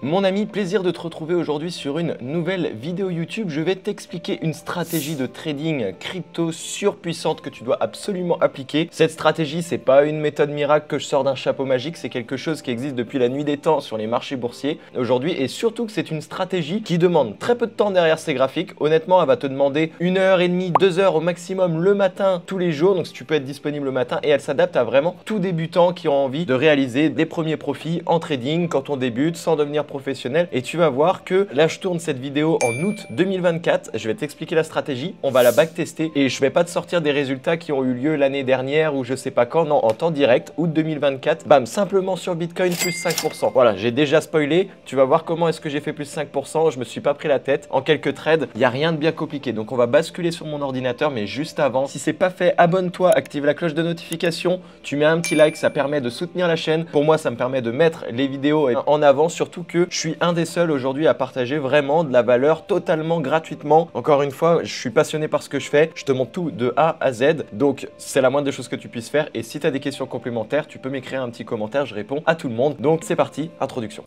Mon ami, plaisir de te retrouver aujourd'hui sur une nouvelle vidéo YouTube. Je vais t'expliquer une stratégie de trading crypto surpuissante que tu dois absolument appliquer. Cette stratégie, c'est pas une méthode miracle que je sors d'un chapeau magique, c'est quelque chose qui existe depuis la nuit des temps sur les marchés boursiers aujourd'hui, et surtout que c'est une stratégie qui demande très peu de temps derrière ses graphiques. Honnêtement, elle va te demander 1h30, 2 heures au maximum le matin tous les jours, donc si tu peux être disponible le matin, et elle s'adapte à vraiment tout débutant qui ont envie de réaliser des premiers profits en trading quand on débute sans devenir professionnel. Et tu vas voir que là je tourne cette vidéo en août 2024, je vais t'expliquer la stratégie, on va la backtester et je vais pas te sortir des résultats qui ont eu lieu l'année dernière ou je sais pas quand, non, en temps direct, août 2024, bam, simplement sur Bitcoin plus 5%. Voilà, j'ai déjà spoilé, tu vas voir comment est-ce que j'ai fait plus 5%, je me suis pas pris la tête, en quelques trades, il n'y a rien de bien compliqué. Donc on va basculer sur mon ordinateur, mais juste avant, si c'est pas fait, abonne-toi, active la cloche de notification, tu mets un petit like, ça permet de soutenir la chaîne. Pour moi, ça me permet de mettre les vidéos en avant, surtout que je suis un des seuls aujourd'hui à partager vraiment de la valeur totalement gratuitement. Encore une fois, je suis passionné par ce que je fais, je te montre tout de A à Z, donc c'est la moindre des choses que tu puisses faire. Et si tu as des questions complémentaires, tu peux m'écrire un petit commentaire, je réponds à tout le monde. Donc c'est parti, introduction.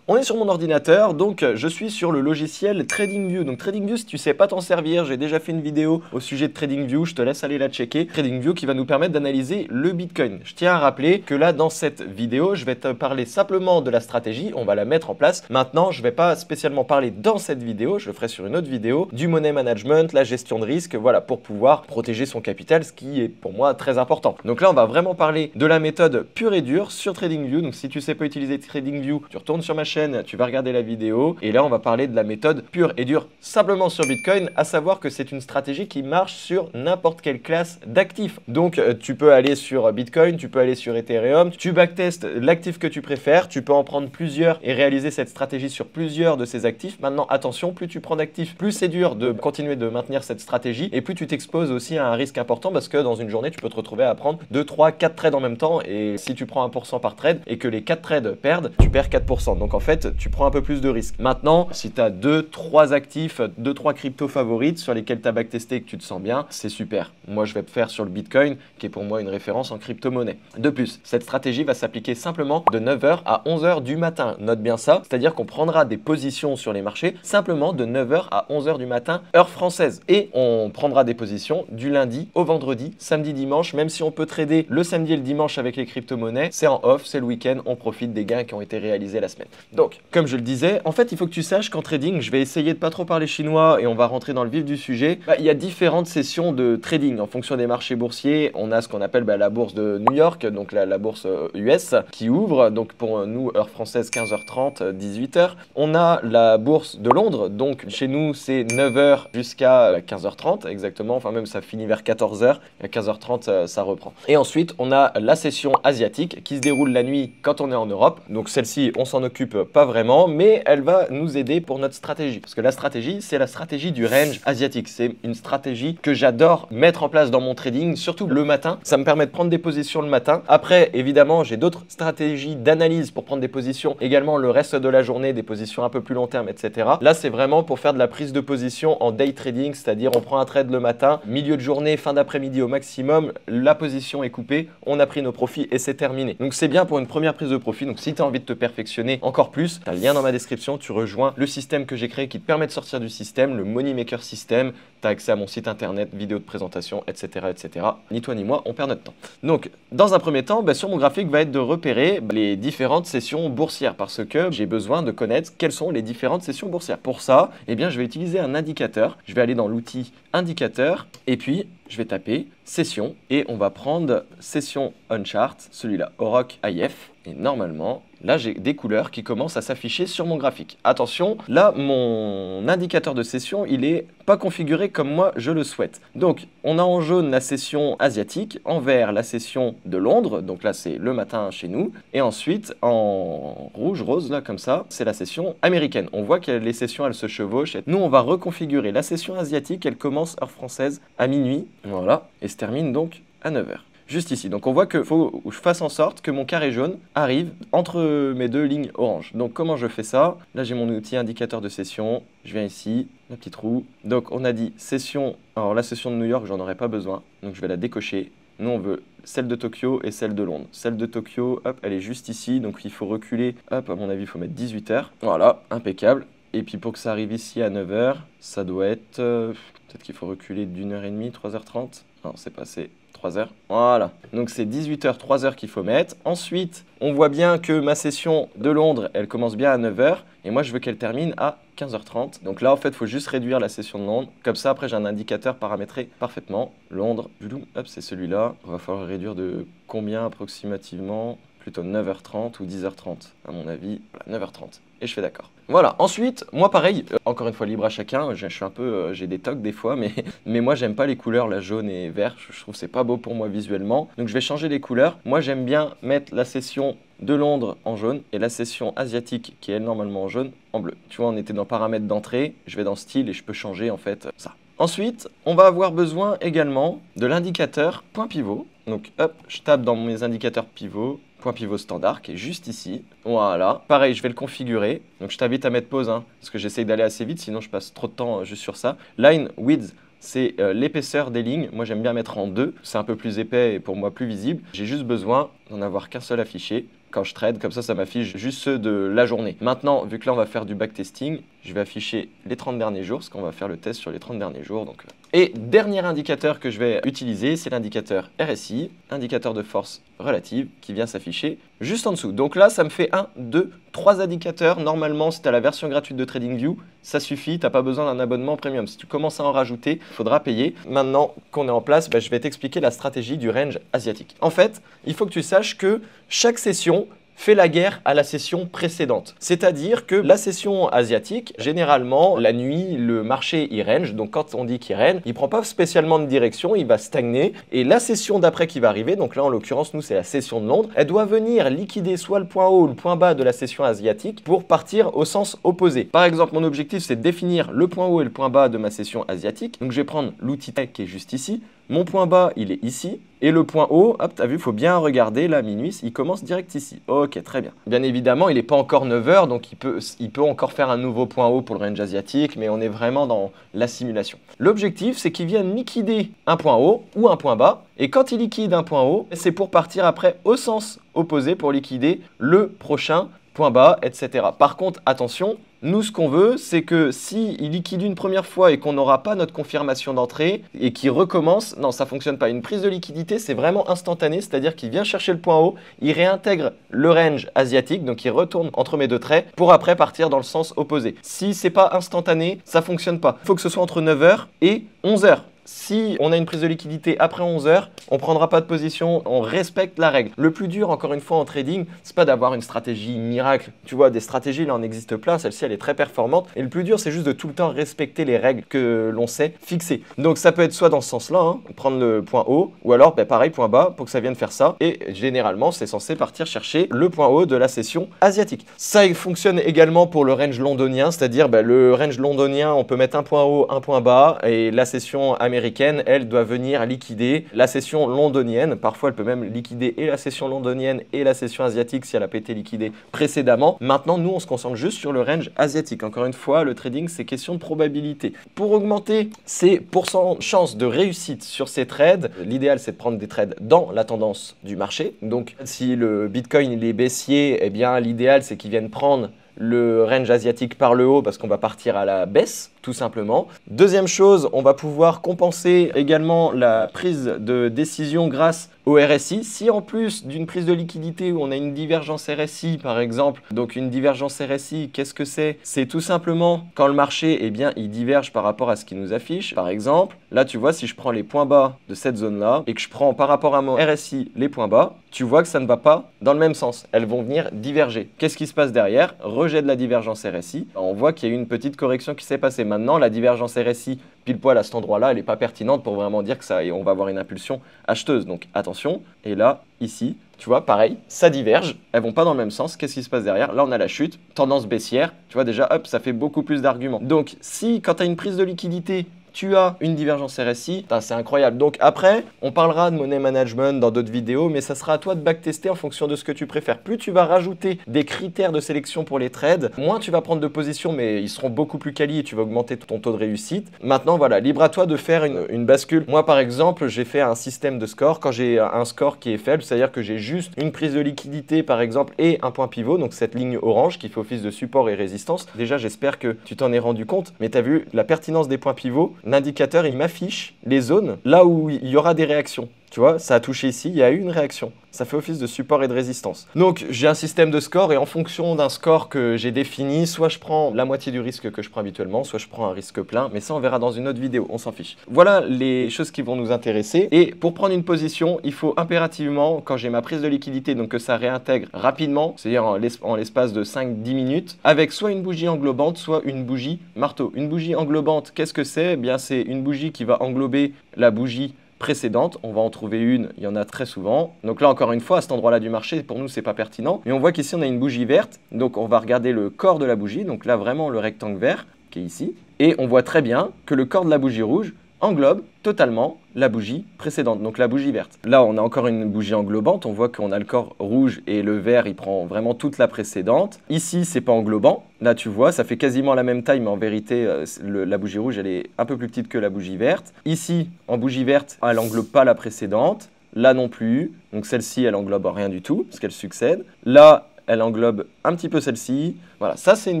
On est sur mon ordinateur, donc je suis sur le logiciel TradingView. Donc TradingView, si tu ne sais pas t'en servir, j'ai déjà fait une vidéo au sujet de TradingView, je te laisse aller la checker. TradingView qui va nous permettre d'analyser le Bitcoin. Je tiens à rappeler que là, dans cette vidéo, je vais te parler simplement de la stratégie, on va la mettre en place. Maintenant, je ne vais pas spécialement parler dans cette vidéo, je le ferai sur une autre vidéo, du money management, la gestion de risque, voilà, pour pouvoir protéger son capital, ce qui est pour moi très important. Donc là, on va vraiment parler de la méthode pure et dure sur TradingView. Donc si tu ne sais pas utiliser TradingView, tu retournes sur ma chaîne, tu vas regarder la vidéo et là on va parler de la méthode pure et dure simplement sur Bitcoin, à savoir que c'est une stratégie qui marche sur n'importe quelle classe d'actifs. Donc tu peux aller sur Bitcoin, tu peux aller sur Ethereum, tu backtestes l'actif que tu préfères, tu peux en prendre plusieurs et réaliser cette stratégie sur plusieurs de ces actifs. Maintenant attention, plus tu prends d'actifs, plus c'est dur de continuer de maintenir cette stratégie et plus tu t'exposes aussi à un risque important parce que dans une journée tu peux te retrouver à prendre 2, 3, 4 trades en même temps et si tu prends 1% par trade et que les 4 trades perdent, tu perds 4%. Donc en fait tu prends un peu plus de risques. Maintenant, si tu as 2, 3 actifs, 2, 3 cryptos favorites sur lesquels tu as backtesté et que tu te sens bien, c'est super. Moi, je vais te faire sur le Bitcoin, qui est pour moi une référence en crypto-monnaie. De plus, cette stratégie va s'appliquer simplement de 9h à 11h du matin. Note bien ça, c'est-à-dire qu'on prendra des positions sur les marchés simplement de 9h à 11h du matin, heure française. Et on prendra des positions du lundi au vendredi, samedi, dimanche, même si on peut trader le samedi et le dimanche avec les crypto-monnaies, c'est en off, c'est le week-end, on profite des gains qui ont été réalisés la semaine. Donc, comme je le disais, en fait, il faut que tu saches qu'en trading, je vais essayer de pas trop parler chinois et on va rentrer dans le vif du sujet. Il y a différentes sessions de trading en fonction des marchés boursiers. On a ce qu'on appelle la bourse de New York, donc la bourse US qui ouvre, donc pour nous, heure française, 15h30, 18h. On a la bourse de Londres, donc chez nous, c'est 9h jusqu'à 15h30 exactement, enfin même ça finit vers 14h, à 15h30, ça reprend. Et ensuite, on a la session asiatique qui se déroule la nuit quand on est en Europe. Donc celle-ci, on s'en occupe pas vraiment, mais elle va nous aider pour notre stratégie. Parce que la stratégie, c'est la stratégie du range asiatique. C'est une stratégie que j'adore mettre en place dans mon trading, surtout le matin. Ça me permet de prendre des positions le matin. Après, évidemment, j'ai d'autres stratégies d'analyse pour prendre des positions également le reste de la journée, des positions un peu plus long terme, etc. Là, c'est vraiment pour faire de la prise de position en day trading, c'est-à-dire on prend un trade le matin, milieu de journée, fin d'après-midi au maximum, la position est coupée, on a pris nos profits et c'est terminé. Donc c'est bien pour une première prise de profit. Donc si tu as envie de te perfectionner encore plus, tu as le lien dans ma description, tu rejoins le système que j'ai créé qui te permet de sortir du système, le Money Maker System. Tu as accès à mon site internet, vidéo de présentation, etc., etc. Ni toi ni moi, on perd notre temps. Donc, dans un premier temps, sur mon graphique va être de repérer les différentes sessions boursières parce que j'ai besoin de connaître quelles sont les différentes sessions boursières. Pour ça, je vais utiliser un indicateur. Je vais aller dans l'outil indicateur et puis je vais taper session et on va prendre session on chart, celui-là, Oroc IF. Et normalement, là, j'ai des couleurs qui commencent à s'afficher sur mon graphique. Attention, là, mon indicateur de session, il n'est pas configuré comme moi je le souhaite. Donc, on a en jaune la session asiatique, en vert la session de Londres, donc là, c'est le matin chez nous. Et ensuite, en rouge, rose, là, comme ça, c'est la session américaine. On voit que les sessions, elles se chevauchent. Nous, on va reconfigurer la session asiatique, elle commence heure française à minuit, voilà, et se termine donc à 9h. Juste ici. Donc on voit qu'il faut que je fasse en sorte que mon carré jaune arrive entre mes deux lignes orange. Donc comment je fais ça? Là j'ai mon outil indicateur de session. Je viens ici, la petite roue. Donc on a dit session. Alors la session de New York, j'en aurais pas besoin. Donc je vais la décocher. Nous, on veut celle de Tokyo et celle de Londres. Celle de Tokyo, hop, elle est juste ici, donc il faut reculer. Hop, à mon avis, il faut mettre 18 h. Voilà, impeccable. Et puis pour que ça arrive ici à 9 h, ça doit être... peut-être qu'il faut reculer d'1h30, 3h30. Non, c'est passé 3 h. Voilà. Donc c'est 18 h, 3 h qu'il faut mettre. Ensuite, on voit bien que ma session de Londres, elle commence bien à 9 h. Et moi, je veux qu'elle termine à 15h30. Donc là, en fait, il faut juste réduire la session de Londres. Comme ça, après, j'ai un indicateur paramétré parfaitement. Londres, hop, c'est celui-là. Il va falloir réduire de combien approximativement? Plutôt 9h30 ou 10h30, à mon avis. Voilà, 9h30. Et je fais d'accord. Voilà, ensuite, moi pareil, encore une fois libre à chacun, je suis un peu, j'ai des tocs des fois, mais moi j'aime pas les couleurs, la jaune et vert, je trouve que c'est pas beau pour moi visuellement. Donc je vais changer les couleurs. Moi j'aime bien mettre la session de Londres en jaune et la session asiatique qui est normalement en jaune en bleu. Tu vois, on était dans paramètres d'entrée, je vais dans style et je peux changer en fait ça. Ensuite, on va avoir besoin également de l'indicateur point pivot. Donc hop, je tape dans mes indicateurs pivot. Point pivot standard qui est juste ici. Voilà. Pareil, je vais le configurer. Donc je t'invite à mettre pause parce que j'essaye d'aller assez vite, sinon je passe trop de temps juste sur ça. Line width, c'est l'épaisseur des lignes. Moi j'aime bien mettre en 2. C'est un peu plus épais et pour moi plus visible. J'ai juste besoin d'en avoir qu'un seul affiché. Quand je trade, comme ça m'affiche juste ceux de la journée. Maintenant, vu que là on va faire du backtesting, je vais afficher les 30 derniers jours, parce qu'on va faire le test sur les 30 derniers jours. Donc. Et dernier indicateur que je vais utiliser, c'est l'indicateur RSI, indicateur de force relative, qui vient s'afficher juste en dessous. Donc là, ça me fait 1, 2, 3 indicateurs. Normalement, si tu as la version gratuite de TradingView, ça suffit, tu n'as pas besoin d'un abonnement premium. Si tu commences à en rajouter, il faudra payer. Maintenant qu'on est en place, je vais t'expliquer la stratégie du range asiatique. En fait, il faut que tu saches que chaque session fait la guerre à la session précédente. C'est-à-dire que la session asiatique, généralement, la nuit, le marché il range. Donc quand on dit qu'il range, il ne prend pas spécialement de direction, il va stagner. Et la session d'après qui va arriver, donc là en l'occurrence, nous c'est la session de Londres, elle doit venir liquider soit le point haut ou le point bas de la session asiatique pour partir au sens opposé. Par exemple, mon objectif c'est de définir le point haut et le point bas de ma session asiatique. Donc je vais prendre l'outil tech qui est juste ici. Mon point bas, il est ici. Et le point haut, hop, t'as vu, il faut bien regarder, là, minuit, il commence direct ici. Ok, très bien. Bien évidemment, il n'est pas encore 9 h, donc il peut encore faire un nouveau point haut pour le range asiatique, mais on est vraiment dans la simulation. L'objectif, c'est qu'il vienne liquider un point haut ou un point bas. Et quand il liquide un point haut, c'est pour partir après au sens opposé pour liquider le prochain point bas, etc. Par contre, attention, nous, ce qu'on veut, c'est que s'il liquide une première fois et qu'on n'aura pas notre confirmation d'entrée et qu'il recommence, non, ça ne fonctionne pas. Une prise de liquidité, c'est vraiment instantané, c'est-à-dire qu'il vient chercher le point haut, il réintègre le range asiatique, donc il retourne entre mes deux traits pour après partir dans le sens opposé. Si ce n'est pas instantané, ça ne fonctionne pas. Il faut que ce soit entre 9 h et 11 h. Si on a une prise de liquidité après 11 h, on ne prendra pas de position, on respecte la règle. Le plus dur, encore une fois, en trading, c'est pas d'avoir une stratégie miracle. Tu vois, des stratégies, il en existe plein. Celle-ci, elle est très performante. Et le plus dur, c'est juste de tout le temps respecter les règles que l'on sait fixer. Donc, ça peut être soit dans ce sens-là, prendre le point haut, ou alors, pareil, point bas, pour que ça vienne faire ça. Et généralement, c'est censé partir chercher le point haut de la session asiatique. Ça fonctionne également pour le range londonien, c'est-à-dire le range londonien, on peut mettre un point haut, un point bas, et la session américaine, elle doit venir liquider la session londonienne. Parfois, elle peut même liquider et la session londonienne et la session asiatique si elle a pas été liquidée précédemment. Maintenant, nous, on se concentre juste sur le range asiatique. Encore une fois, le trading, c'est question de probabilité. Pour augmenter ses pourcents chances de réussite sur ces trades, l'idéal, c'est de prendre des trades dans la tendance du marché. Donc, si le Bitcoin il est baissier, eh bien, l'idéal, c'est qu'il vienne prendre le range asiatique par le haut parce qu'on va partir à la baisse, tout simplement. Deuxième chose, on va pouvoir compenser également la prise de décision grâce au RSI. Si en plus d'une prise de liquidité où on a une divergence RSI par exemple, donc une divergence RSI, qu'est-ce que c'est? C'est tout simplement quand le marché, eh bien, il diverge par rapport à ce qu'il nous affiche. Par exemple, là tu vois, si je prends les points bas de cette zone-là et que je prends par rapport à mon RSI les points bas, tu vois que ça ne va pas dans le même sens. Elles vont venir diverger. Qu'est-ce qui se passe derrière? Rejet de la divergence RSI. On voit qu'il y a eu une petite correction qui s'est passée. Maintenant, la divergence RSI pile poil à cet endroit-là, elle n'est pas pertinente pour vraiment dire que ça, et on va avoir une impulsion acheteuse. Donc attention. Et là, ici, tu vois, pareil, ça diverge. Elles vont pas dans le même sens. Qu'est-ce qui se passe derrière? Là, on a la chute, tendance baissière. Tu vois déjà, hop, ça fait beaucoup plus d'arguments. Donc si, quand tu as une prise de liquidité, tu as une divergence RSI. C'est incroyable. Donc après, on parlera de money management dans d'autres vidéos, mais ça sera à toi de backtester en fonction de ce que tu préfères. Plus tu vas rajouter des critères de sélection pour les trades, moins tu vas prendre de position, mais ils seront beaucoup plus quali et tu vas augmenter ton taux de réussite. Maintenant, voilà, libre à toi de faire une bascule. Moi, par exemple, j'ai fait un système de score. Quand j'ai un score qui est faible, c'est-à-dire que j'ai juste une prise de liquidité, par exemple, et un point pivot, donc cette ligne orange qui fait office de support et résistance. Déjà, j'espère que tu t'en es rendu compte, mais tu as vu la pertinence des points pivots. L'indicateur, il m'affiche les zones là où il y aura des réactions. Tu vois, ça a touché ici, il y a eu une réaction. Ça fait office de support et de résistance. Donc, j'ai un système de score et en fonction d'un score que j'ai défini, soit je prends la moitié du risque que je prends habituellement, soit je prends un risque plein. Mais ça, on verra dans une autre vidéo, on s'en fiche. Voilà les choses qui vont nous intéresser. Et pour prendre une position, il faut impérativement, quand j'ai ma prise de liquidité, donc que ça réintègre rapidement, c'est-à-dire en l'espace de 5-10 minutes, avec soit une bougie englobante, soit une bougie marteau. Une bougie englobante, qu'est-ce que c'est? Eh bien, c'est une bougie qui va englober la bougie précédente. On va en trouver une, il y en a très souvent. Donc là, encore une fois, à cet endroit-là du marché, pour nous, c'est pas pertinent. Mais on voit qu'ici, on a une bougie verte. Donc, on va regarder le corps de la bougie. Donc là, vraiment, le rectangle vert qui est ici. Et on voit très bien que le corps de la bougie rouge englobe totalement la bougie précédente, donc la bougie verte. Là, on a encore une bougie englobante. On voit qu'on a le corps rouge et le vert, il prend vraiment toute la précédente. Ici, c'est pas englobant. Là, tu vois, ça fait quasiment la même taille, mais en vérité, la bougie rouge, elle est un peu plus petite que la bougie verte. Ici, en bougie verte, elle englobe pas la précédente. Là non plus. Donc celle-ci, elle englobe rien du tout, parce qu'elle succède. Là, elle englobe un petit peu celle-ci. Voilà, ça c'est une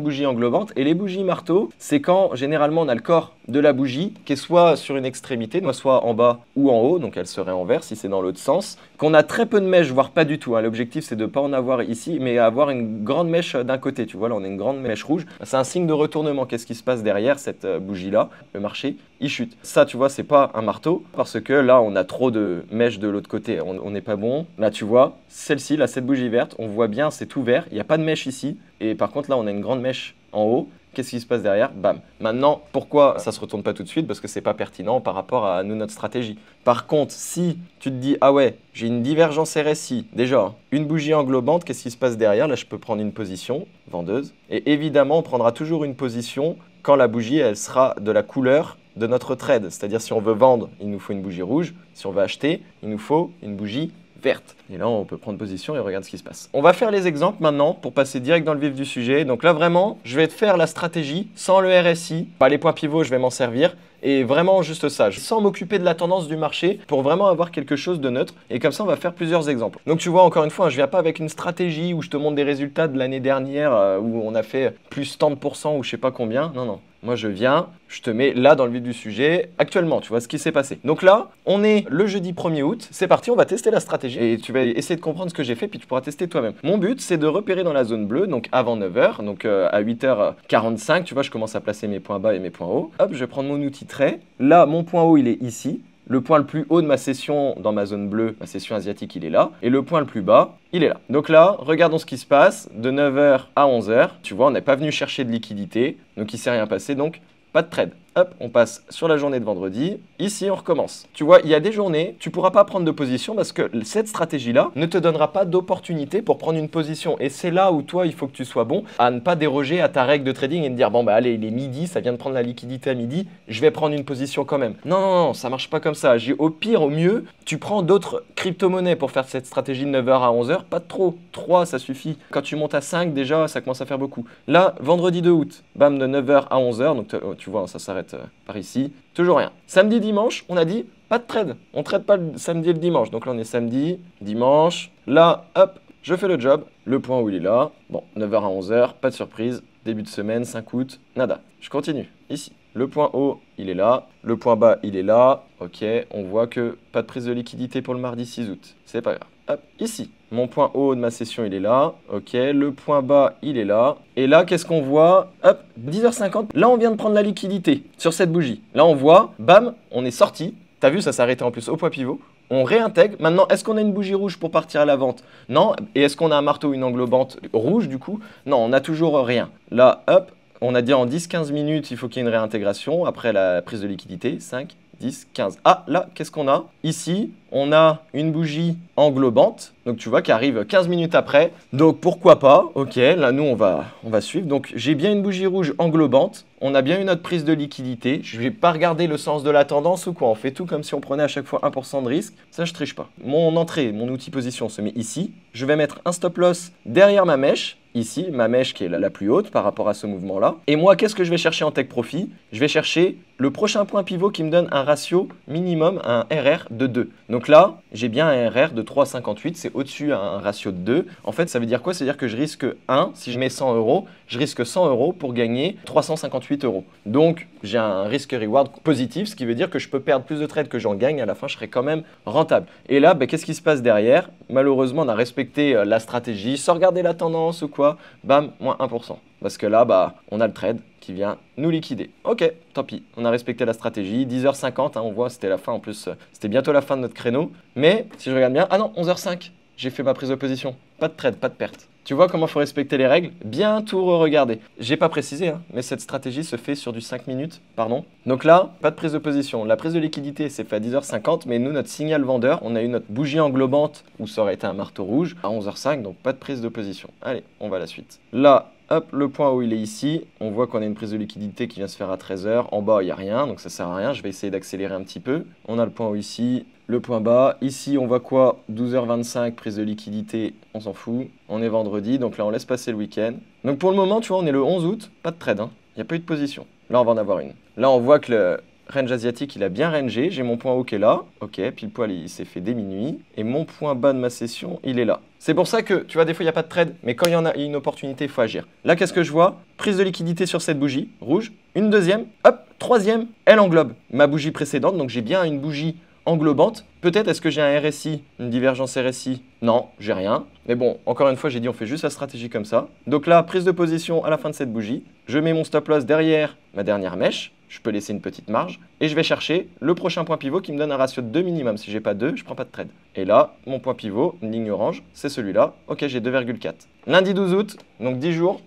bougie englobante. Et les bougies marteau, c'est quand généralement on a le corps de la bougie qui est soit sur une extrémité, soit en bas ou en haut, donc elle serait en vert si c'est dans l'autre sens. Qu'on a très peu de mèches, voire pas du tout. Hein. L'objectif c'est de ne pas en avoir ici, mais avoir une grande mèche d'un côté. Tu vois, là on a une grande mèche rouge. C'est un signe de retournement. Qu'est-ce qui se passe derrière cette bougie-là? Le marché, il chute. Ça, tu vois, c'est pas un marteau parce que là on a trop de mèches de l'autre côté. On n'est pas bon. Là, tu vois, celle-ci, là, cette bougie verte, on voit bien, c'est tout vert. Il n'y a pas de mèche ici. Et par contre, là, on a une grande mèche en haut. Qu'est-ce qui se passe derrière? Bam. Maintenant, pourquoi ça ne se retourne pas tout de suite? Parce que ce n'est pas pertinent par rapport à nous, notre stratégie. Par contre, si tu te dis, ah ouais, j'ai une divergence RSI, déjà, une bougie englobante, qu'est-ce qui se passe derrière? Là, je peux prendre une position vendeuse. Et évidemment, on prendra toujours une position quand la bougie, elle sera de la couleur de notre trade. C'est-à-dire, si on veut vendre, il nous faut une bougie rouge. Si on veut acheter, il nous faut une bougie verte. Et là, on peut prendre position et regarde ce qui se passe. On va faire les exemples maintenant pour passer direct dans le vif du sujet. Donc là, vraiment, je vais te faire la stratégie sans le RSI. Pas les points pivots, je vais m'en servir. Et vraiment juste ça, sans m'occuper de la tendance du marché pour vraiment avoir quelque chose de neutre. Et comme ça, on va faire plusieurs exemples. Donc tu vois, encore une fois, je viens pas avec une stratégie où je te montre des résultats de l'année dernière où on a fait plus tant de pourcents ou je sais pas combien. Non, non. Moi, je viens, je te mets là dans le vif du sujet, actuellement, tu vois ce qui s'est passé. Donc là, on est le jeudi 1er août, c'est parti, on va tester la stratégie et tu vas essayer de comprendre ce que j'ai fait, puis tu pourras tester toi-même. Mon but, c'est de repérer dans la zone bleue, donc avant 9h, donc à 8h45, tu vois, je commence à placer mes points bas et mes points hauts. Hop, je vais prendre mon outil trait. Là, mon point haut, il est ici. Le point le plus haut de ma session dans ma zone bleue, ma session asiatique, il est là. Et le point le plus bas, il est là. Donc là, regardons ce qui se passe de 9h à 11h. Tu vois, on n'est pas venu chercher de liquidité, donc il ne s'est rien passé, donc pas de trade. Hop, on passe sur la journée de vendredi. Ici, on recommence. Tu vois, il y a des journées, tu ne pourras pas prendre de position parce que cette stratégie-là ne te donnera pas d'opportunité pour prendre une position. Et c'est là où toi, il faut que tu sois bon à ne pas déroger à ta règle de trading et te dire, bon, bah allez, il est midi, ça vient de prendre la liquidité à midi, je vais prendre une position quand même. Non, non, non, ça marche pas comme ça. Au pire, au mieux, tu prends d'autres crypto-monnaies pour faire cette stratégie de 9h à 11h. Pas de trop. 3, ça suffit. Quand tu montes à 5, déjà, ça commence à faire beaucoup. Là, vendredi 2 août, bam, de 9h à 11h. Donc, tu vois, ça s'arrête par ici. Toujours rien. Samedi, dimanche, on a dit pas de trade. On ne trade pas le samedi et le dimanche. Donc là, on est samedi, dimanche. Là, hop, je fais le job. Le point où il est là. Bon, 9h à 11h, pas de surprise. Début de semaine, 5 août, nada. Je continue. Ici. Le point haut, il est là. Le point bas, il est là. Ok, on voit que pas de prise de liquidité pour le mardi 6 août. C'est pas grave. Hop, ici. Mon point haut de ma session, il est là. Ok, le point bas, il est là. Et là, qu'est-ce qu'on voit? Hop, 10h50. Là, on vient de prendre la liquidité sur cette bougie. Là, on voit, bam, on est sorti. T'as vu, ça s'est arrêté en plus au point pivot. On réintègre. Maintenant, est-ce qu'on a une bougie rouge pour partir à la vente? Non. Et est-ce qu'on a un marteau ou une englobante rouge du coup? Non, on n'a toujours rien. Là, hop, on a dit en 10-15 minutes, il faut qu'il y ait une réintégration après la prise de liquidité. 5, 10, 15. Ah, là, qu'est-ce qu'on a? Ici, on a une bougie englobante, donc tu vois, qui arrive 15 minutes après. Donc, pourquoi pas? Ok, là, nous, on va suivre. Donc, j'ai bien une bougie rouge englobante. on a bien eu notre prise de liquidité. Je vais pas regarder le sens de la tendance ou quoi. On fait tout comme si on prenait à chaque fois 1% de risque. Ça, je triche pas. Mon entrée, mon outil position se met ici. Je vais mettre un stop loss derrière ma mèche. Ici, ma mèche qui est la plus haute par rapport à ce mouvement-là. Et moi, qu'est-ce que je vais chercher en take profit? Je vais chercher le prochain point pivot qui me donne un ratio minimum, un RR de 2. Donc là, j'ai bien un RR de 3,58, c'est au-dessus un ratio de 2. En fait, ça veut dire quoi? Ça veut dire que je risque 1, si je mets 100 euros, je risque 100 euros pour gagner 358 euros. Donc, j'ai un risque-reward positif, ce qui veut dire que je peux perdre plus de trades que j'en gagne. À la fin, je serai quand même rentable. Et là, qu'est-ce qui se passe derrière? Malheureusement, on a respecté la stratégie sans regarder la tendance ou quoi. Bam, moins 1%. Parce que là, on a le trade qui vient nous liquider. Ok, tant pis, on a respecté la stratégie. 10h50, hein, on voit, c'était la fin en plus, c'était bientôt la fin de notre créneau. Mais si je regarde bien, ah non, 11h05, j'ai fait ma prise de position. Pas de trade, pas de perte. Tu vois comment il faut respecter les règles? Bien tout re-regarder. J'ai pas précisé, hein, mais cette stratégie se fait sur du 5 minutes, pardon. Donc là, pas de prise de position. La prise de liquidité s'est faite à 10h50, mais nous, notre signal vendeur, on a eu notre bougie englobante où ça aurait été un marteau rouge à 11h05, donc pas de prise de position. Allez, on va à la suite. Là, hop, le point où il est ici, on voit qu'on a une prise de liquidité qui vient se faire à 13h. En bas, il n'y a rien, donc ça sert à rien. Je vais essayer d'accélérer un petit peu. On a le point où ici, le point bas. Ici, on voit quoi? 12h25, prise de liquidité, on s'en fout. On est vendredi, donc là, on laisse passer le week-end. Donc pour le moment, tu vois, on est le 11 août, pas de trade, hein. Il n'y a pas eu de position. Là, on va en avoir une. Là, on voit que le range asiatique, il a bien rangé. J'ai mon point haut qui est là. Ok, pile poil, il s'est fait dès minuit. Et mon point bas de ma session, il est là. C'est pour ça que, tu vois, des fois, il n'y a pas de trade. Mais quand il y en a une opportunité, il faut agir. Là, qu'est-ce que je vois? Prise de liquidité sur cette bougie, rouge. Une deuxième, hop, troisième, elle englobe ma bougie précédente. Donc, j'ai bien une bougie englobante. Peut-être est-ce que j'ai un RSI, une divergence RSI? Non, j'ai rien. Mais bon, encore une fois, j'ai dit on fait juste la stratégie comme ça. Donc là, prise de position à la fin de cette bougie. Je mets mon stop loss derrière ma dernière mèche. Je peux laisser une petite marge. Et je vais chercher le prochain point pivot qui me donne un ratio de 2 minimum. Si j'ai pas 2, je prends pas de trade. Et là, mon point pivot, une ligne orange, c'est celui-là. Ok, j'ai 2,4. Lundi 12 août, donc 10 jours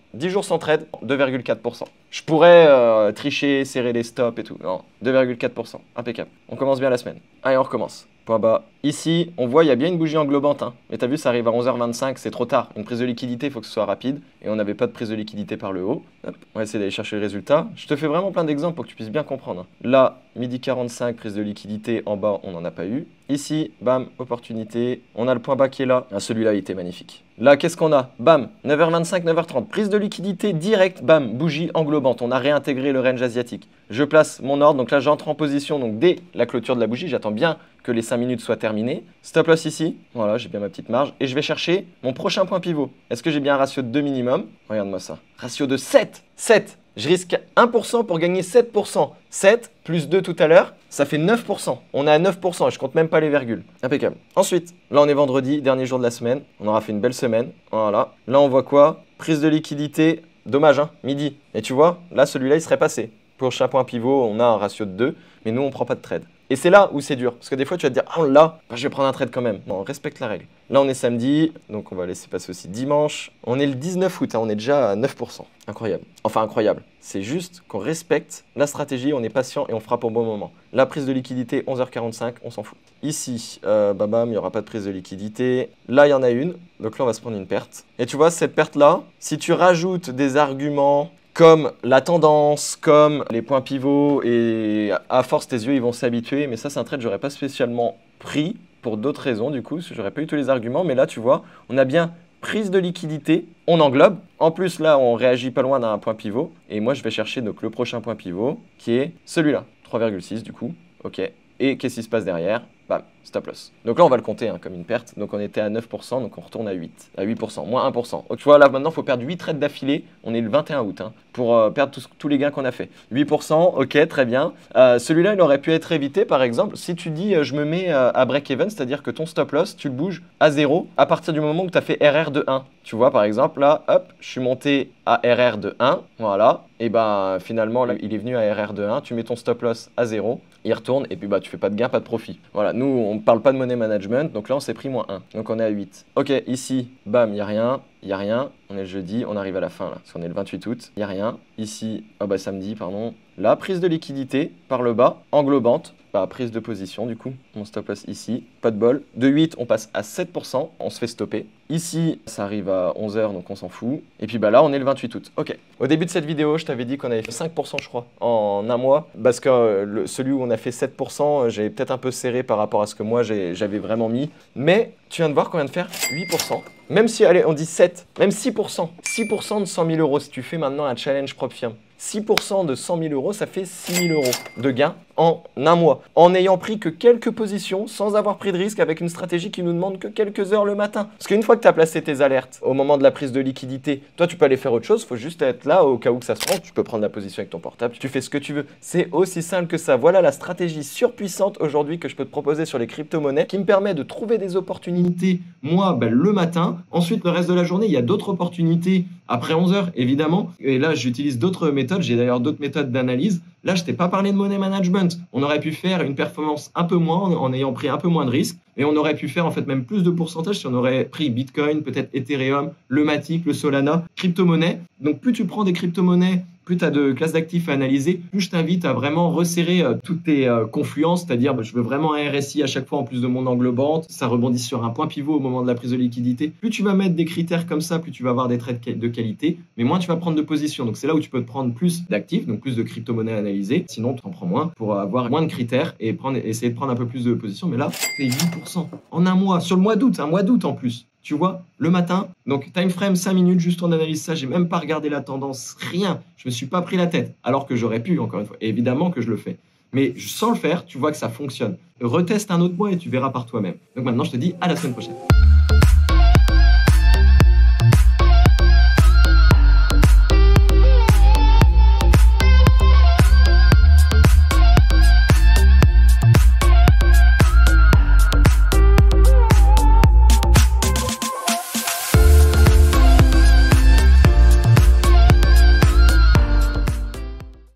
sans trade, 2,4%. Je pourrais tricher, serrer les stops et tout. Non, 2,4%. Impeccable. On commence bien la semaine. Allez, on recommence. Point bas. Ici, on voit, il y a bien une bougie englobante. Hein. Mais tu as vu, ça arrive à 11h25, c'est trop tard. Une prise de liquidité, il faut que ce soit rapide. Et on n'avait pas de prise de liquidité par le haut. Hop. On va essayer d'aller chercher le résultat. Je te fais vraiment plein d'exemples pour que tu puisses bien comprendre. Hein. Là, midi 45, prise de liquidité. En bas, on n'en a pas eu. Ici, bam, opportunité. On a le point bas qui est là. Ah, celui-là, il était magnifique. Là, qu'est-ce qu'on a? Bam, 9h25, 9h30. Prise de liquidité directe, bam, bougie englobante. On a réintégré le range asiatique. Je place mon ordre. Donc là, j'entre en position. Donc dès la clôture de la bougie, j'attends bien que les 5 minutes soient terminées. Stop loss ici. Voilà, j'ai bien ma petite marge. Et je vais chercher mon prochain point pivot. Est-ce que j'ai bien un ratio de 2 minimum? Regarde-moi ça. Ratio de 7. 7. Je risque 1% pour gagner 7%. 7 plus 2 tout à l'heure, ça fait 9%. On est à 9% et je compte même pas les virgules. Impeccable. Ensuite, là on est vendredi, dernier jour de la semaine. On aura fait une belle semaine. Voilà. Là on voit quoi? Prise de liquidité. Dommage, hein, midi. Et tu vois, là celui-là il serait passé. Pour chaque point pivot, on a un ratio de 2, mais nous on prend pas de trade. Et c'est là où c'est dur. Parce que des fois, tu vas te dire, ah, on l'a, je vais prendre un trade quand même. Non, on respecte la règle. Là, on est samedi, donc on va laisser passer aussi dimanche. On est le 19 août, hein, on est déjà à 9%. Incroyable. Enfin, incroyable. C'est juste qu'on respecte la stratégie, on est patient et on frappe au bon moment. La prise de liquidité, 11h45, on s'en fout. Ici, bam, il n'y aura pas de prise de liquidité. Là, il y en a une. Donc là, on va se prendre une perte. Et tu vois, cette perte-là, si tu rajoutes des arguments comme la tendance, comme les points pivots, et à force tes yeux ils vont s'habituer, mais ça c'est un trade que j'aurais pas spécialement pris pour d'autres raisons du coup, parce que j'aurais pas eu tous les arguments, mais là tu vois, on a bien prise de liquidité, on englobe, en plus là on réagit pas loin d'un point pivot, et moi je vais chercher donc le prochain point pivot qui est celui-là, 3,6 du coup, ok, et qu'est-ce qui se passe derrière? Bam, stop loss. Donc là, on va le compter hein, comme une perte. Donc on était à 9%, donc on retourne à 8%, moins 1%. Donc tu vois, là maintenant, il faut perdre 8 trades d'affilée. On est le 21 août hein, pour perdre tous les gains qu'on a fait. 8%, ok, très bien. Celui-là, il aurait pu être évité, par exemple, si tu dis je me mets à break-even, c'est-à-dire que ton stop loss, tu le bouges à 0 à partir du moment où tu as fait RR de 1. Tu vois, par exemple, là, hop, je suis monté à RR de 1, voilà. Et ben finalement, là, il est venu à RR de 1. Tu mets ton stop loss à 0. Il retourne et puis bah tu fais pas de gain, pas de profit. Voilà, nous on ne parle pas de money management, donc là on s'est pris moins 1. Donc on est à 8. Ok, ici, bam, il n'y a rien. il n'y a rien. On est le jeudi, on arrive à la fin là, parce qu'on est le 28 août. Il n'y a rien. Ici, samedi, pardon. La prise de liquidité par le bas, englobante. Prise de position du coup, mon stop loss ici, pas de bol. De 8, on passe à 7%, on se fait stopper. Ici, ça arrive à 11 h, donc on s'en fout. Et puis là, on est le 28 août. Ok. Au début de cette vidéo, je t'avais dit qu'on avait fait 5%, je crois, en un mois. Parce que celui où on a fait 7%, j'ai peut-être un peu serré par rapport à ce que moi, j'avais vraiment mis. Mais tu viens de voir qu'on vient de faire 8%. Même si, allez, on dit 7, même 6%. 6% de 100 000 euros. Si tu fais maintenant un challenge propre firme. 6% de 100 000 euros, ça fait 6 000 euros de gains en un mois. En n'ayant pris que quelques positions, sans avoir pris de risque, avec une stratégie qui nous demande que quelques heures le matin. Parce qu'une fois que tu as placé tes alertes au moment de la prise de liquidité, toi, tu peux aller faire autre chose. Il faut juste être là au cas où que ça se prend. Tu peux prendre la position avec ton portable. Tu fais ce que tu veux. C'est aussi simple que ça. Voilà la stratégie surpuissante aujourd'hui que je peux te proposer sur les crypto-monnaies qui me permet de trouver des opportunités, moi, le matin. Ensuite, le reste de la journée, il y a d'autres opportunités après 11 h, évidemment. Et là, j'utilise d'autres méthodes. J'ai d'ailleurs d'autres méthodes d'analyse. Là, je t'ai pas parlé de money management. On aurait pu faire une performance un peu moins en ayant pris un peu moins de risques. Et on aurait pu faire en fait même plus de pourcentage si on aurait pris Bitcoin, peut-être Ethereum, le Matic, le Solana, crypto-monnaie. Donc, plus tu prends des crypto-monnaies, plus tu as de classes d'actifs à analyser, plus je t'invite à vraiment resserrer toutes tes confluences, c'est-à-dire je veux vraiment un RSI à chaque fois en plus de mon englobante, ça rebondit sur un point pivot au moment de la prise de liquidité. Plus tu vas mettre des critères comme ça, plus tu vas avoir des trades de qualité, mais moins tu vas prendre de position. Donc c'est là où tu peux te prendre plus d'actifs, donc plus de crypto-monnaies à analyser. Sinon, tu en prends moins pour avoir moins de critères et essayer de prendre un peu plus de position. Mais là, tu fais 8% en un mois, sur le mois d'août, un mois d'août en plus. Tu vois, le matin, donc time frame 5 minutes, juste on analyse ça, j'ai même pas regardé la tendance, rien, je me suis pas pris la tête, alors que j'aurais pu, encore une fois, et évidemment que je le fais. Mais sans le faire, tu vois que ça fonctionne. Reteste un autre mois et tu verras par toi-même. Donc maintenant, je te dis à la semaine prochaine.